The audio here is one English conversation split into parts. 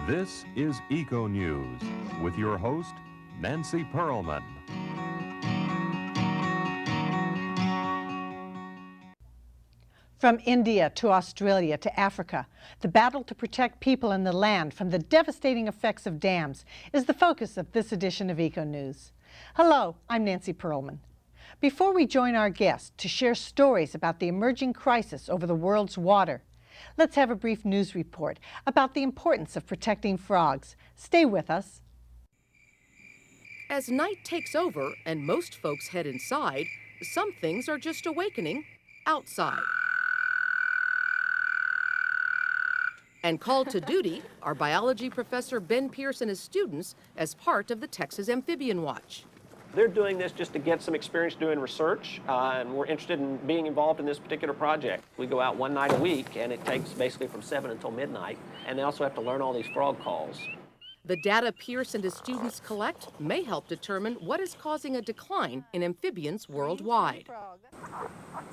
This is Eco News with your host, Nancy Pearlman. From India to Australia to Africa, the battle to protect people and the land from the devastating effects of dams is the focus of this edition of Eco News. Hello, I'm Nancy Pearlman. Before we join our guests to share stories about the emerging crisis over the world's water, let's have a brief news report about the importance of protecting frogs. Stay with us. As night takes over and most folks head inside, some things are just awakening outside. And called to duty are biology professor Ben Pierce and his students as part of the Texas Amphibian Watch. They're doing this just to get some experience doing research, and we're interested in being involved in this particular project. We go out one night a week, and it takes basically from 7 until midnight, and they also have to learn all these frog calls. The data Pierce and his students collect may help determine what is causing a decline in amphibians worldwide.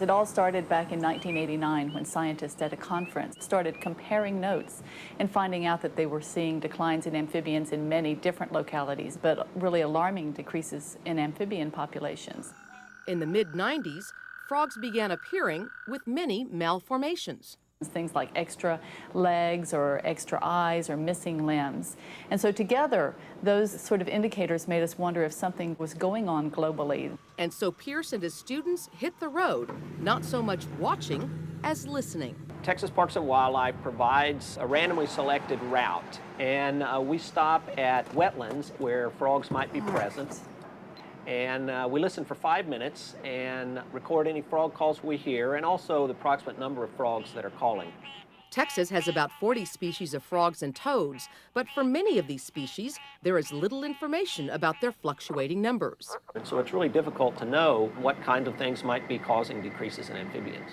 It all started back in 1989 when scientists at a conference started comparing notes and finding out that they were seeing declines in amphibians in many different localities, but really alarming decreases in amphibian populations. In the mid-90s, frogs began appearing with many malformations. Things like extra legs or extra eyes or missing limbs. And so together, those sort of indicators made us wonder if something was going on globally. And so Pierce and his students hit the road, not so much watching as listening. Texas Parks and Wildlife provides a randomly selected route, and we stop at wetlands where frogs might be present. And we listen for 5 minutes and record any frog calls we hear, and also the approximate number of frogs that are calling. Texas has about 40 species of frogs and toads, but for many of these species, there is little information about their fluctuating numbers. And so it's really difficult to know what kinds of things might be causing decreases in amphibians.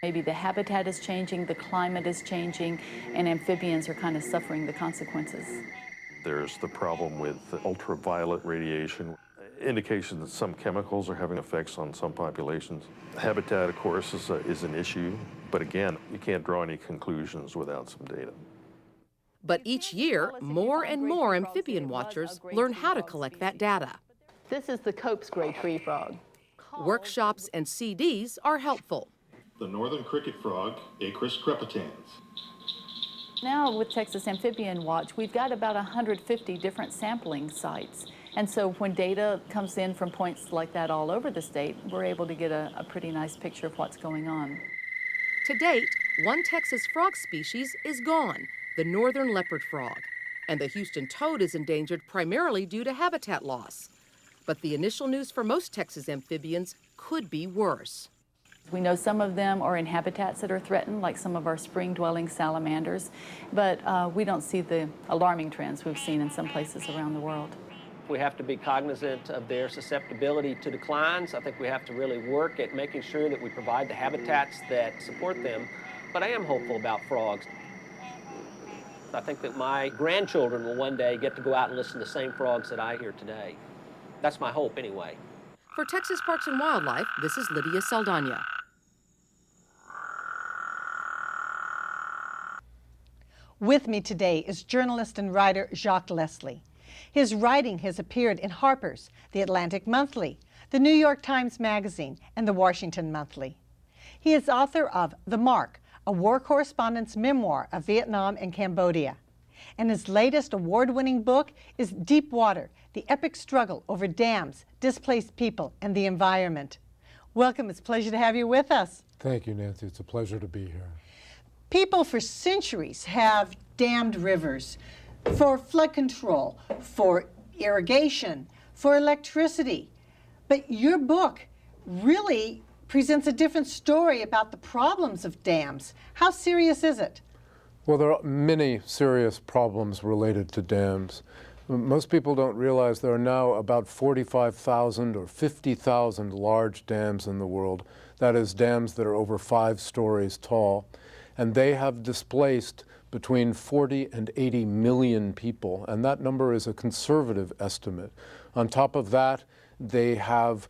Maybe the habitat is changing, the climate is changing, and amphibians are kind of suffering the consequences. There's the problem with ultraviolet radiation. Indication that some chemicals are having effects on some populations. Habitat, of course, is an issue, but again, you can't draw any conclusions without some data. But each year, more and more amphibian watchers learn how to collect that data. This is the Cope's gray tree frog. Workshops and CDs are helpful. The northern cricket frog, Acris crepitans. Now with Texas Amphibian Watch, we've got about 150 different sampling sites. And so when data comes in from points like that all over the state, we're able to get a pretty nice picture of what's going on. To date, one Texas frog species is gone, the northern leopard frog. And the Houston toad is endangered primarily due to habitat loss. But the initial news for most Texas amphibians could be worse. We know some of them are in habitats that are threatened, like some of our spring-dwelling salamanders, but we don't see the alarming trends we've seen in some places around the world. We have to be cognizant of their susceptibility to declines. I think we have to really work at making sure that we provide the habitats that support them. But I am hopeful about frogs. I think that my grandchildren will one day get to go out and listen to the same frogs that I hear today. That's my hope anyway. For Texas Parks and Wildlife, this is Lydia Saldana. With me today is journalist and writer Jacques Leslie. His writing has appeared in Harper's, The Atlantic Monthly, The New York Times Magazine, and The Washington Monthly. He is author of The Mark, a war correspondent's memoir of Vietnam and Cambodia. And his latest award-winning book is Deep Water, the epic struggle over dams, displaced people, and the environment. Welcome. It's a pleasure to have you with us. Thank you, Nancy. It's a pleasure to be here. People for centuries have dammed rivers for flood control, for irrigation, for electricity. But your book really presents a different story about the problems of dams. How serious is it? Well, there are many serious problems related to dams. Most people don't realize there are now about 45,000 or 50,000 large dams in the world. That is, dams that are over 5 stories tall. And they have displaced between 40 and 80 million people, and that number is a conservative estimate. On top of that, They have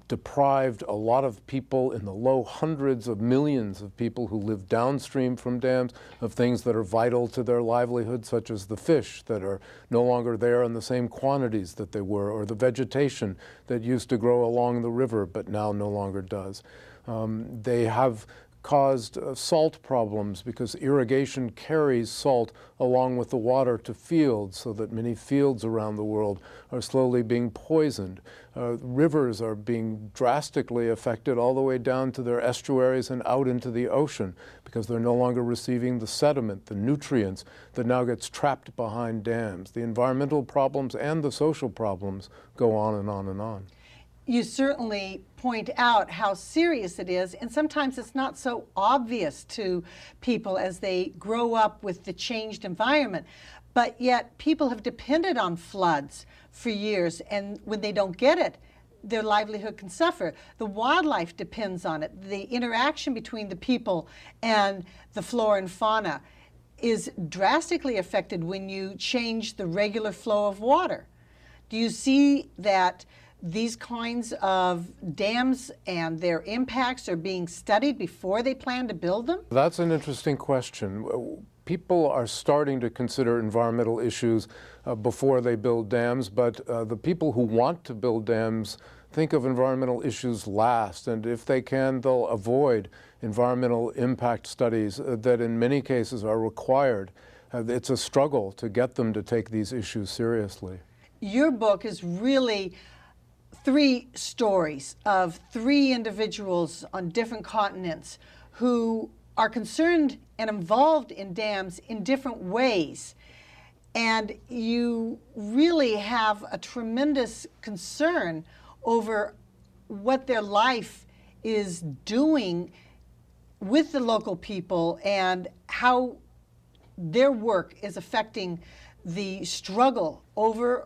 deprived a lot of people in the low hundreds of millions of people who live downstream from dams of things that are vital to their livelihood, such as the fish that are no longer there in the same quantities that they were, or the vegetation that used to grow along the river but now no longer does. They have caused salt problems because irrigation carries salt along with the water to fields, so that many fields around the world are slowly being poisoned. Rivers are being drastically affected all the way down to their estuaries and out into the ocean because they're no longer receiving the sediment, the nutrients that now gets trapped behind dams. The environmental problems and the social problems go on and on and on. You certainly point out how serious it is, and sometimes it's not so obvious to people as they grow up with the changed environment. But yet people have depended on floods for years, and when they don't get it, their livelihood can suffer. The wildlife depends on it. The interaction between the people and the flora and fauna is drastically affected when you change the regular flow of water. Do you see that these kinds of dams and their impacts are being studied before they plan to build them? That's an interesting question. People are starting to consider environmental issues before they build dams, but the people who want to build dams think of environmental issues last, and if they can, they'll avoid environmental impact studies that in many cases are required. It's a struggle to get them to take these issues seriously. Your book is really 3 stories of 3 individuals on different continents who are concerned and involved in dams in different ways. And you really have a tremendous concern over what their life is doing with the local people and how their work is affecting the struggle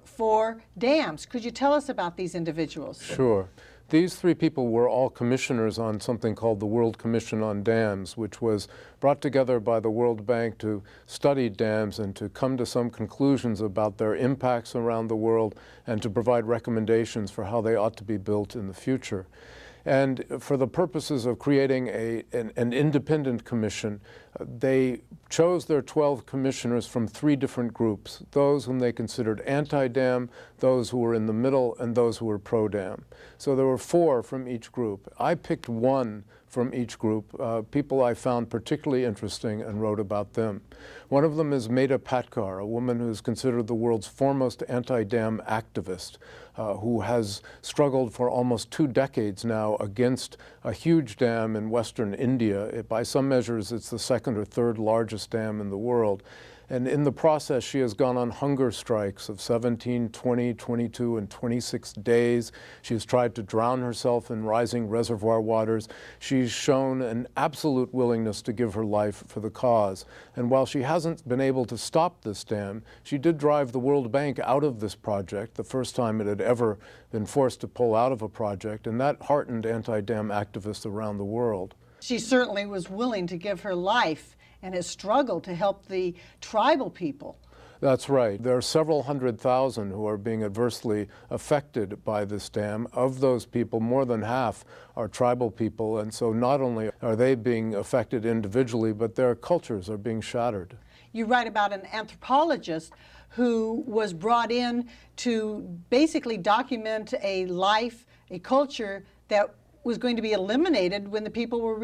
for dams. Could you tell us about these individuals? Sure. These 3 people were all commissioners on something called the World Commission on Dams, which was brought together by the World Bank to study dams and to come to some conclusions about their impacts around the world and to provide recommendations for how they ought to be built in the future. And for the purposes of creating an independent commission, they chose their 12 commissioners from 3 different groups: those whom they considered anti-dam, those who were in the middle, and those who were pro-dam. So there were 4 from each group. I picked 1 from each group, people I found particularly interesting, and wrote about them. One of them is Meda Patkar, a woman who is considered the world's foremost anti-dam activist, who has struggled for almost 2 decades now against a huge dam in western India. By some measures, it's the 2nd or 3rd largest dam in the world. And in the process, she has gone on hunger strikes of 17, 20, 22, and 26 days. She has tried to drown herself in rising reservoir waters. She's shown an absolute willingness to give her life for the cause. And while she hasn't been able to stop this dam, she did drive the World Bank out of this project, the first time it had ever been forced to pull out of a project, and that heartened anti-dam activists around the world. She certainly was willing to give her life and has struggled to help the tribal people. That's right. There are several 100,000 who are being adversely affected by this dam. Of those people, more than half are tribal people, and so not only are they being affected individually, but their cultures are being shattered. You write about an anthropologist who was brought in to basically document a life, a culture that was going to be eliminated when the people were